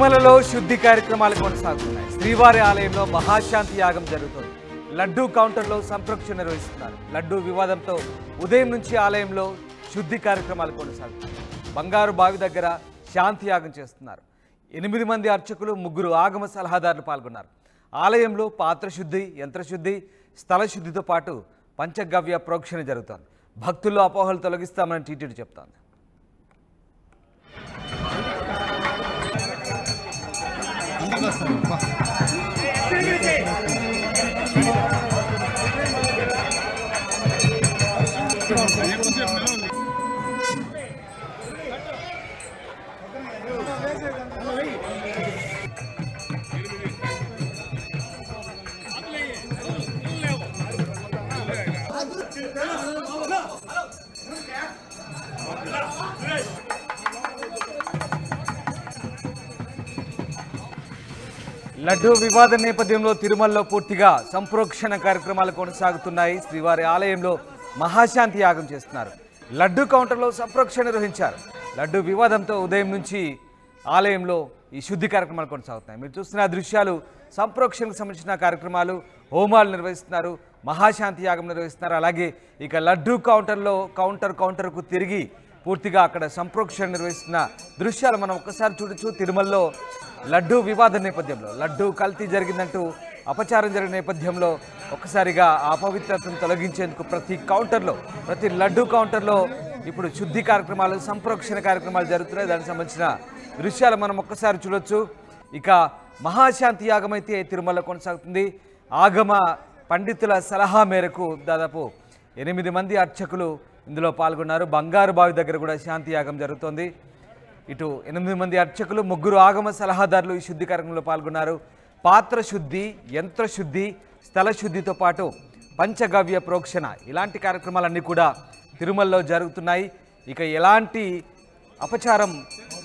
తిరుమలలో శుద్ధి కార్యక్రమాలు కొనసాగుతున్నాయి. శ్రీవారి ఆలయంలో మహాశాంతి యాగం జరుగుతుంది. లడ్డూ కౌంటర్లో సంప్రోక్షణ నిర్వహిస్తున్నారు. లడ్డూ వివాదంతో ఉదయం నుంచి ఆలయంలో శుద్ధి కార్యక్రమాలు కొనసాగుతున్నాయి. బంగారు బావి దగ్గర శాంతి యాగం చేస్తున్నారు. 8 మంది అర్చకులు, 3 ఆగమ సలహాదారులు పాల్గొన్నారు. ఆలయంలో పాత్రశుద్ధి, యంత్రశుద్ధి, స్థల శుద్ధితో పాటు పంచగవ్య ప్రోక్షణ జరుగుతోంది. భక్తుల్లో అపోహలు తొలగిస్తామని టీటీడీ చెప్తోంది. లడ్డూ వివాద నేపథ్యంలో తిరుమలలో పూర్తిగా సంప్రోక్షణ కార్యక్రమాలు కొనసాగుతున్నాయి. శ్రీవారి ఆలయంలో మహాశాంతి యాగం చేస్తున్నారు. లడ్డూ కౌంటర్లో సంప్రోక్షణ నిర్వహించారు. లడ్డూ వివాదంతో ఉదయం నుంచి ఆలయంలో ఈ శుద్ధి కార్యక్రమాలు కొనసాగుతున్నాయి. మీరు చూస్తున్న దృశ్యాలు సంప్రోక్షణకు సంబంధించిన కార్యక్రమాలు. హోమాలు నిర్వహిస్తున్నారు, మహాశాంతి యాగం నిర్వహిస్తున్నారు. అలాగే ఇక లడ్డూ కౌంటర్లో కౌంటర్కు తిరిగి పూర్తిగా అక్కడ సంప్రోక్షణ నిర్వహిస్తున్న దృశ్యాలు మనం ఒక్కసారి చూడొచ్చు. తిరుమలలో లడ్డూ వివాద నేపథ్యంలో లడ్డూ కల్తీ జరిగిందంటూ అపచారం జరిగిన నేపథ్యంలో ఒక్కసారిగా అపవిత్రతను తొలగించేందుకు ప్రతి లడ్డూ కౌంటర్లో ఇప్పుడు శుద్ధి కార్యక్రమాలు, సంప్రోక్షణ కార్యక్రమాలు జరుగుతున్నాయి. దానికి సంబంధించిన దృశ్యాలు మనం ఒక్కసారి చూడొచ్చు. ఇక మహాశాంతి యాగం అయితే తిరుమలలో కొనసాగుతుంది. ఆగమ పండితుల సలహా మేరకు దాదాపు 8 మంది అర్చకులు ఇందులో పాల్గొన్నారు. బంగారు బావి దగ్గర కూడా శాంతి యాగం జరుగుతోంది. ఇటు 8 మంది అర్చకులు, 3 ఆగమ సలహాదారులు ఈ శుద్ధి కార్యక్రమంలో పాల్గొన్నారు. పాత్ర శుద్ధి, యంత్రశుద్ధి, స్థల శుద్ధితో పాటు పంచగవ్య ప్రోక్షణ ఇలాంటి కార్యక్రమాలన్నీ కూడా తిరుమలలో జరుగుతున్నాయి. ఇక ఎలాంటి అపచారం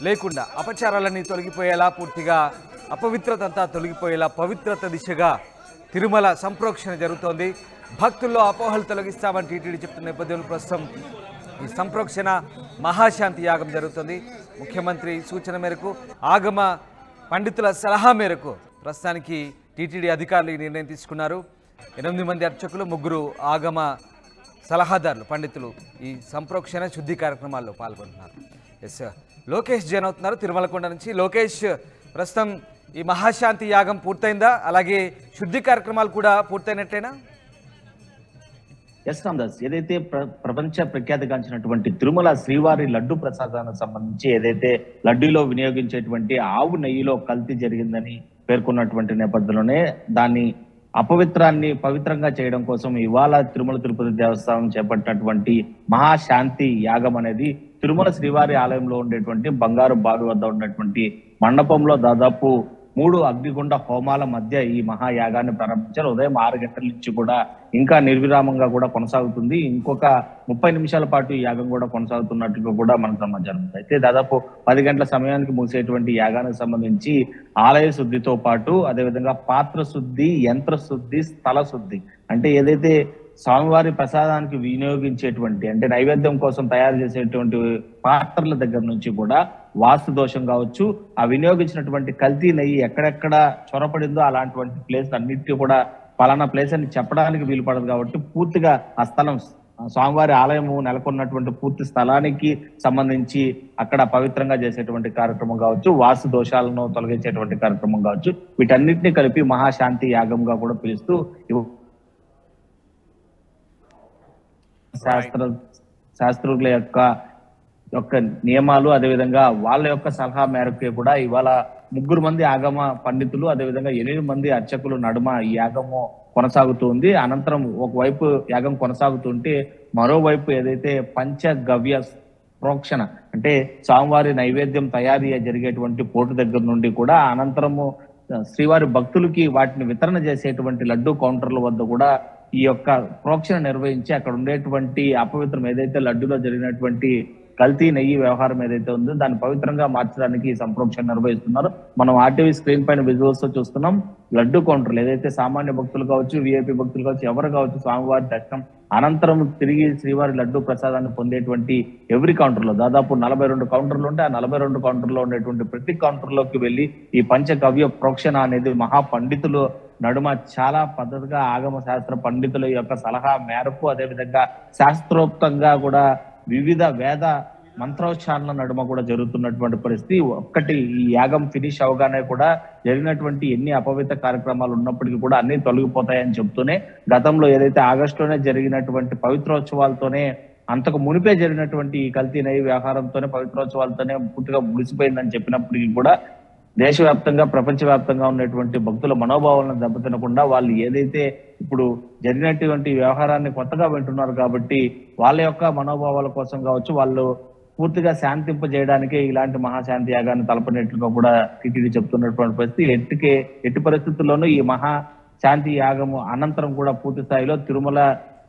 లేకుండా అపచారాలన్నీ తొలగిపోయేలా, పూర్తిగా అపవిత్రత అంతా తొలగిపోయేలా పవిత్రత దిశగా తిరుమల సంప్రోక్షణ జరుగుతోంది. భక్తుల్లో అపోహలు తొలగిస్తామని టీటీడీ చెప్తున్న నేపథ్యంలో ప్రస్తుతం ఈ సంప్రోక్షణ మహాశాంతి యాగం జరుగుతుంది. ముఖ్యమంత్రి సూచన మేరకు, ఆగమ పండితుల సలహా మేరకు ప్రస్తుతానికి టీటీడీ అధికారులు ఈ నిర్ణయం తీసుకున్నారు. 8 మంది అర్చకులు, 3 ఆగమ సలహాదారులు, పండితులు ఈ సంప్రోక్షణ శుద్ధి కార్యక్రమాల్లో పాల్గొంటున్నారు. ఎస్, లోకేష్ జైన్ అవుతున్నారు తిరుమలకొండ నుంచి. లోకేష్, ప్రస్తుతం ఈ మహాశాంతి యాగం పూర్తయిందా? అలాగే శుద్ధి కార్యక్రమాలు కూడా పూర్తయినట్టేనా? ఎస్ రామదాస్, ఏదైతే ప్రపంచ ప్రఖ్యాతిగాంచినటువంటి తిరుమల శ్రీవారి లడ్డు ప్రసాదానికి సంబంధించి ఏదైతే లడ్డూలో వినియోగించేటువంటి ఆవు నెయ్యిలో కల్తీ జరిగిందని పేర్కొన్నటువంటి నేపథ్యంలోనే దాన్ని అపవిత్రాన్ని పవిత్రంగా చేయడం కోసం ఇవాళ తిరుమల తిరుపతి దేవస్థానం చేపట్టినటువంటి మహాశాంతి యాగం అనేది తిరుమల శ్రీవారి ఆలయంలో ఉండేటువంటి బంగారు బావి వద్ద ఉన్నటువంటి మండపంలో దాదాపు 3 అగ్నిగుండ హోమాల మధ్య ఈ మహాయాగాన్ని ప్రారంభించారు. ఉదయం 6 గంటల నుంచి కూడా ఇంకా నిర్విరామంగా కూడా కొనసాగుతుంది. ఇంకొక 30 నిమిషాల పాటు ఈ యాగం కూడా కొనసాగుతున్నట్టుగా కూడా మనకు సమాచారం ఉంది. అయితే దాదాపు 10 గంటల సమయానికి ముగిసేటువంటి యాగానికి సంబంధించి ఆలయ శుద్ధితో పాటు అదేవిధంగా పాత్ర శుద్ధి, యంత్ర శుద్ధి, స్థల శుద్ధి, అంటే ఏదైతే స్వామివారి ప్రసాదానికి వినియోగించేటువంటి, అంటే నైవేద్యం కోసం తయారు చేసేటువంటి పాత్రల దగ్గర నుంచి కూడా వాస్తు దోషం కావచ్చు, ఆ వినియోగించినటువంటి కల్తీ నెయ్యి ఎక్కడెక్కడ చొరపడిందో అలాంటి ప్లేస్ అన్నిటికీ కూడా పలానా ప్లేస్ అని చెప్పడానికి వీలు పడదు. కాబట్టి పూర్తిగా ఆ స్థలం, స్వామివారి ఆలయము నెలకొన్నటువంటి పూర్తి స్థలానికి సంబంధించి అక్కడ పవిత్రంగా చేసేటువంటి కార్యక్రమం కావచ్చు, వాస్తు దోషాలను తొలగించేటువంటి కార్యక్రమం కావచ్చు, వీటన్నిటిని కలిపి మహాశాంతి యాగంగా కూడా పిలుస్తూ శాస్త్రుల యొక్క నియమాలు, అదేవిధంగా వాళ్ళ యొక్క సలహా మేరకు కూడా ఇవాళ 3 మంది ఆగమ పండితులు, అదేవిధంగా 8 మంది అర్చకులు నడుమ ఈ యాగము కొనసాగుతుంది. అనంతరం ఒకవైపు యాగం కొనసాగుతుంటే మరోవైపు ఏదైతే పంచగవ్య ప్రోక్షణ, అంటే స్వామివారి నైవేద్యం తయారీ జరిగేటువంటి పోటు దగ్గర నుండి కూడా అనంతరము శ్రీవారి భక్తులకి వాటిని వితరణ చేసేటువంటి లడ్డూ కౌంటర్ల వద్ద కూడా ఈ యొక్క ప్రోక్షణ నిర్వహించి అక్కడ ఉండేటువంటి అపవిత్రం, ఏదైతే లడ్డూలో జరిగినటువంటి కల్తీ నెయ్యి వ్యవహారం ఏదైతే ఉందో దాన్ని పవిత్రంగా మార్చడానికి ఈ సంప్రోక్షణ నిర్వహిస్తున్నారు. మనం ఆర్టీవీ స్క్రీన్ పైన విజువల్స్ తో చూస్తున్నాం. లడ్డు కౌంటర్లు ఏదైతే సామాన్య భక్తులు కావచ్చు, విఐపి భక్తులు కావచ్చు, ఎవరు కావచ్చు, స్వామివారి దర్శనం అనంతరం తిరిగి శ్రీవారి లడ్డు ప్రసాదాన్ని పొందేటువంటి ఎవరి కౌంటర్ లో దాదాపు 42 కౌంటర్లు ఉంటే ఆ 42 కౌంటర్లో ఉండేటువంటి ప్రతి కౌంటర్ లోకి వెళ్లి ఈ పంచగవ్య ప్రోక్షణ అనేది మహా పండితులు నడుమ చాలా పద్ధతిగా ఆగమ శాస్త్ర పండితుల యొక్క సలహా మేరకు, అదేవిధంగా శాస్త్రోక్తంగా కూడా వివిధ వేద మంత్రోచ్చారణ నడుమ కూడా జరుగుతున్నటువంటి పరిస్థితి. ఒక్కటి ఈ యాగం ఫినిష్ అవగానే కూడా జరిగినటువంటి ఎన్ని అపవిత్ర కార్యక్రమాలు ఉన్నప్పటికీ కూడా అన్ని తొలగిపోతాయని చెప్తూనే, గతంలో ఏదైతే ఆగస్టులోనే జరిగినటువంటి పవిత్రోత్సవాలతోనే అంతకు మునిపే జరిగినటువంటి ఈ కల్తీ నెయ్యి వ్యవహారంతోనే పవిత్రోత్సవాలతోనే పూర్తిగా ముగిసిపోయిందని చెప్పినప్పటికీ కూడా దేశవ్యాప్తంగా ప్రపంచవ్యాప్తంగా ఉన్నటువంటి భక్తుల మనోభావాలను దెబ్బతినకుండా వాళ్ళు ఏదైతే ఇప్పుడు జరిగినటువంటి వ్యవహారాన్ని కొత్తగా వింటున్నారు కాబట్టి వాళ్ళ యొక్క మనోభావాల కోసం కావచ్చు, వాళ్ళు పూర్తిగా శాంతింపజేయడానికే ఇలాంటి మహాశాంతి యాగాన్ని తలపనట్లుగా కూడా టీటీడీ చెప్తున్నటువంటి పరిస్థితి. ఎట్టి పరిస్థితుల్లోనూ ఈ మహా శాంతి యాగము అనంతరం కూడా పూర్తి స్థాయిలో తిరుమల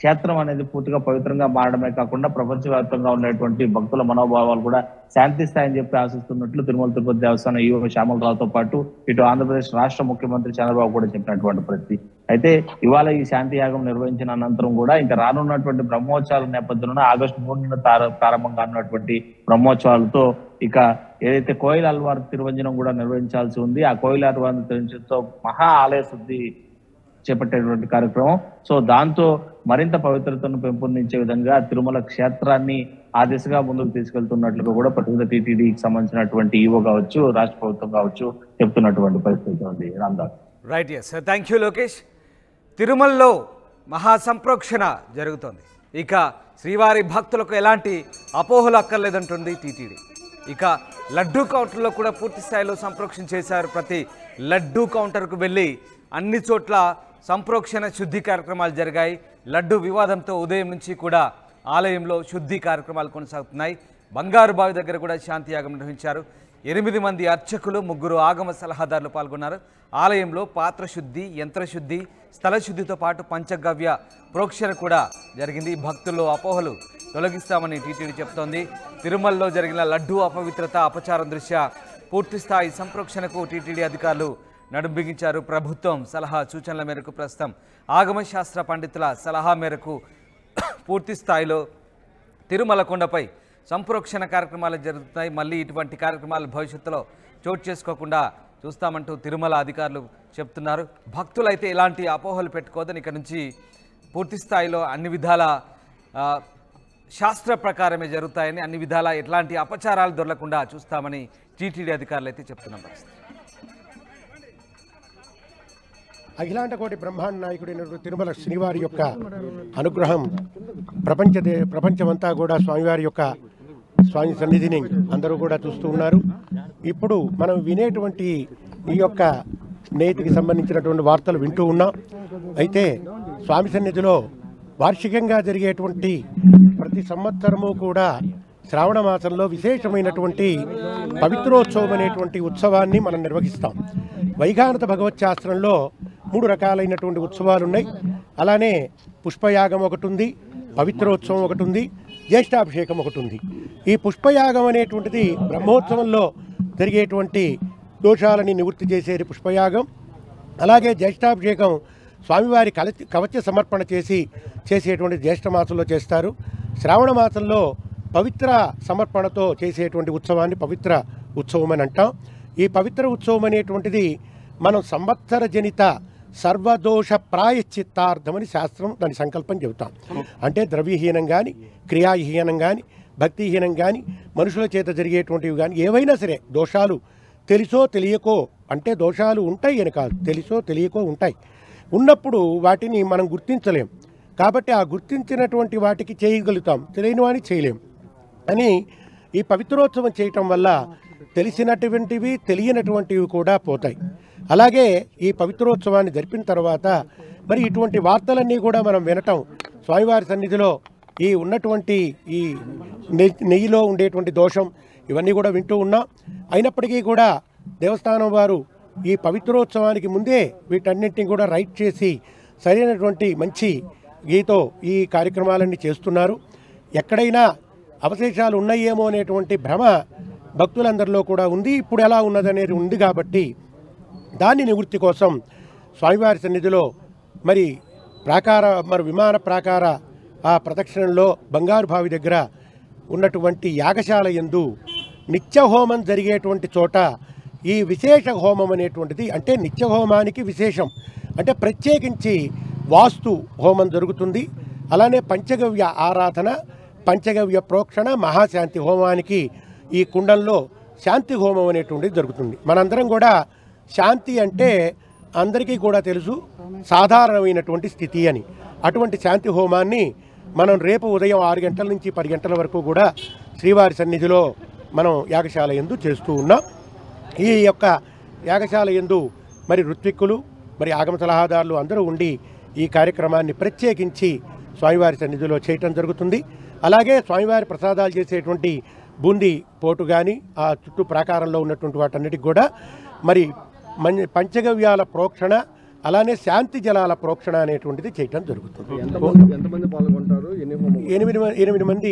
క్షేత్రం అనేది పూర్తిగా పవిత్రంగా మారడమే కాకుండా ప్రపంచవ్యాప్తంగా ఉన్నటువంటి భక్తుల మనోభావాలు కూడా శాంతిస్తాయని చెప్పి ఆశిస్తున్నట్లు తిరుమల తిరుపతి దేవస్థానం ఈవో శ్యామలరావుతో పాటు ఇటు ఆంధ్రప్రదేశ్ రాష్ట్ర ముఖ్యమంత్రి చంద్రబాబు కూడా చెప్పినటువంటి పరిస్థితి. అయితే ఇవాళ ఈ శాంతి యాగం నిర్వహించిన అనంతరం కూడా ఇంకా రానున్నటువంటి బ్రహ్మోత్సవాల నేపథ్యంలో ఆగస్టు 3న ప్రారంభంగా ఉన్నటువంటి బ్రహ్మోత్సవాలతో ఇక ఏదైతే కోయిల అల్వార్ తిరువంజనం కూడా నిర్వహించాల్సి ఉంది. ఆ కోయిల అల్వార్ తిరువంజనంతో మహా ఆలయ శుద్ధి చేపట్టేటువంటి కార్యక్రమం. సో దాంతో మరింత పవిత్రతను పెంపొందించే విధంగా తిరుమల క్షేత్రాన్ని ఆ దిశగా ముందుకు తీసుకెళ్తున్నట్లుగా కూడా ప్రతినిధి టీటీడీకి సంబంధించినటువంటి ఈవో కావచ్చు, రాష్ట్ర ప్రభుత్వం కావచ్చు చెప్తున్నటువంటి పరిస్థితి ఉంది. Ramdas. Right, yes, thank you Lokesh. తిరుమలలో మహాసంప్రోక్షణ జరుగుతోంది. ఇక శ్రీవారి భక్తులకు ఎలాంటి అపోహలు అక్కర్లేదంటుంది టీటీడీ. ఇక లడ్డూ కౌంటర్లో కూడా పూర్తి స్థాయిలో సంప్రోక్షణ చేశారు. ప్రతి లడ్డూ కౌంటర్కు వెళ్ళి అన్ని చోట్ల సంప్రోక్షణ శుద్ధి కార్యక్రమాలు జరిగాయి. లడ్డు వివాదంతో ఉదయం నుంచి కూడా ఆలయంలో శుద్ధి కార్యక్రమాలు కొనసాగుతున్నాయి. బంగారు బావి దగ్గర కూడా శాంతి యాగం నిర్వహించారు. 8 మంది అర్చకులు, 3 ఆగమ సలహాదారులు పాల్గొన్నారు. ఆలయంలో పాత్ర శుద్ధి, యంత్రశుద్ధి, స్థల శుద్ధితో పాటు పంచగవ్య ప్రోక్షణ కూడా జరిగింది. భక్తుల్లో అపోహలు తొలగిస్తామని టీటీడీ చెప్తోంది. తిరుమలలో జరిగిన లడ్డు అపవిత్రత, అపచారం దృష్ట్యా పూర్తిస్థాయి సంప్రోక్షణకు టీటీడీ అధికారులు నడుం బిగించారు. ప్రభుత్వం సలహా సూచనల మేరకు ప్రస్తుతం ఆగమ శాస్త్ర పండితుల సలహా మేరకు పూర్తి స్థాయిలో తిరుమల కొండపై సంప్రోక్షణ కార్యక్రమాలు జరుగుతున్నాయి. మళ్ళీ ఇటువంటి కార్యక్రమాలు భవిష్యత్తులో చోటు చేసుకోకుండా చూస్తామంటూ తిరుమల అధికారులు చెప్తున్నారు. భక్తులైతే ఎలాంటి అపోహలు పెట్టుకోదని, ఇక నుంచి పూర్తి స్థాయిలో అన్ని విధాల శాస్త్ర ప్రకారమే జరుగుతాయని, అన్ని విధాల ఎట్లాంటి అపచారాలు దొరకకుండా చూస్తామని టీటీడీ అధికారులు అయితే చెప్తున్న పరిస్థితి. అఖిలాండ కోటి బ్రహ్మాండ నాయకుడైన తిరుమల శ్రీవారి యొక్క అనుగ్రహం ప్రపంచమంతా కూడా స్వామి సన్నిధిని అందరూ కూడా చూస్తూ ఉన్నారు. ఇప్పుడు మనం వినేటువంటి ఈ యొక్క నేతికి సంబంధించినటువంటి వార్తలు వింటూ ఉన్నాం. అయితే స్వామి సన్నిధిలో వార్షికంగా జరిగేటువంటి ప్రతి సంవత్సరము కూడా శ్రావణ మాసంలో విశేషమైనటువంటి పవిత్రోత్సవం అనేటువంటి ఉత్సవాన్ని మనం నిర్వహిస్తాం. వైఖానత భగవత్ శాస్త్రంలో 3 రకాలైనటువంటి ఉత్సవాలు ఉన్నాయి. అలానే పుష్పయాగం ఒకటి ఉంది, పవిత్రోత్సవం ఒకటి ఉంది, జ్యేష్ఠాభిషేకం ఒకటి ఉంది. ఈ పుష్పయాగం అనేటువంటిది బ్రహ్మోత్సవంలో జరిగేటువంటి దోషాలని నివృత్తి చేసేది పుష్పయాగం. అలాగే జ్యేష్ఠాభిషేకం స్వామివారి కవచ సమర్పణ చేసేటువంటి జ్యేష్ఠ మాసంలో చేస్తారు. శ్రావణ మాసంలో పవిత్ర సమర్పణతో చేసేటువంటి ఉత్సవాన్ని పవిత్ర ఉత్సవం అని అంటాం. ఈ పవిత్ర ఉత్సవం అనేటువంటిది మనం సంవత్సర జనిత సర్వదోష ప్రాయశ్చిత్తార్థమని శాస్త్రం దాని సంకల్పం చెబుతాం. అంటే ద్రవ్యహీనం కానీ, క్రియాహీనం కానీ, భక్తిహీనం కానీ, మనుషుల చేత జరిగేటువంటివి కానీ ఏవైనా సరే దోషాలు తెలుసో తెలియకో, అంటే దోషాలు ఉంటాయి అని కాదు, తెలుసో తెలియకో ఉంటాయి. ఉన్నప్పుడు వాటిని మనం గుర్తించలేం. కాబట్టి ఆ గుర్తించినటువంటి వాటికి చేయగలుగుతాం, తెలియని వాడిని చేయలేం అని ఈ పవిత్రోత్సవం చేయటం వల్ల తెలిసినటువంటివి తెలియనటువంటివి కూడా పోతాయి. అలాగే ఈ పవిత్రోత్సవాన్ని జరిపిన తర్వాత మరి ఇటువంటి వార్తలన్నీ కూడా మనం వినటం, స్వామివారి సన్నిధిలో ఈ ఉన్నటువంటి ఈ నెయ్యిలో ఉండేటువంటి దోషం ఇవన్నీ కూడా వింటూ ఉన్నాం. అయినప్పటికీ కూడా దేవస్థానం వారు ఈ పవిత్రోత్సవానికి ముందే వీటన్నింటినీ కూడా రైట్ చేసి సరైనటువంటి మంచి గీతో ఈ కార్యక్రమాలన్నీ చేస్తున్నారు. ఎక్కడైనా అవశేషాలు ఉన్నాయేమో అనేటువంటి భ్రమ భక్తులందరిలో కూడా ఉంది. ఇప్పుడు ఎలా ఉన్నదనేది ఉంది కాబట్టి దాని నివృత్తి కోసం స్వామివారి సన్నిధిలో మరి విమాన ప్రాకార ఆ ప్రదక్షిణంలో బంగారు బావి దగ్గర ఉన్నటువంటి యాగశాల యందు నిత్య హోమం జరిగేటువంటి చోట ఈ విశేష హోమం అనేటువంటిది, అంటే నిత్య హోమానికి విశేషం అంటే ప్రత్యేకించి వాస్తు హోమం జరుగుతుంది. అలానే పంచగవ్య ఆరాధన, పంచగవ్య ప్రోక్షణ, మహాశాంతి హోమానికి ఈ కుండంలో శాంతి హోమం అనేటువంటిది జరుగుతుంది. మనందరం కూడా శాంతి అంటే అందరికీ కూడా తెలుసు సాధారణమైనటువంటి స్థితి అని. అటువంటి శాంతి హోమాన్ని మనం రేపు ఉదయం 6 గంటల నుంచి 10 గంటల వరకు కూడా శ్రీవారి సన్నిధిలో మనం యాగశాల యందు చేస్తూ ఉన్నాం. ఈ యొక్క యాగశాల యందు మరి ఋత్విక్కులు, మరి ఆగమ సలహాదారులు అందరూ ఉండి ఈ కార్యక్రమాన్ని ప్రత్యేకించి స్వామివారి సన్నిధిలో చేయటం జరుగుతుంది. అలాగే స్వామివారి ప్రసాదాలు చేసేటువంటి బూందీ పోటు కానీ ఆ చుట్టూ ప్రాకారంలో ఉన్నటువంటి వాటన్నిటికి కూడా మరి పంచగవ్యాల ప్రోక్షణ, అలానే శాంతి జలాల ప్రోక్షణ అనేటువంటిది చేయటం జరుగుతుంది. 8 మంది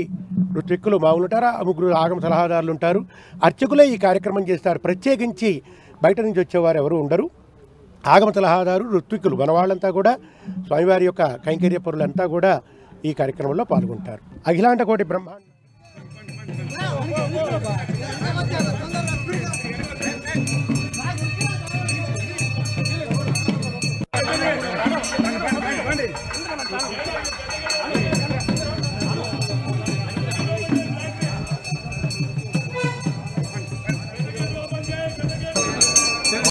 ఋత్విక్కులు మామూలు ఉంటారు, 3 ఆగమ సలహాదారులు ఉంటారు. అర్చకులే ఈ కార్యక్రమం చేస్తారు. ప్రత్యేకించి బయట నుంచి వచ్చేవారు ఎవరు ఉండరు. ఆగమ సలహాదారు, ఋత్విక్కులు మన వాళ్ళంతా కూడా స్వామివారి యొక్క కైంకర్య పరులంతా కూడా ఈ కార్యక్రమంలో పాల్గొంటారు. అఖిలాండ కోటి బ్రహ్మాండ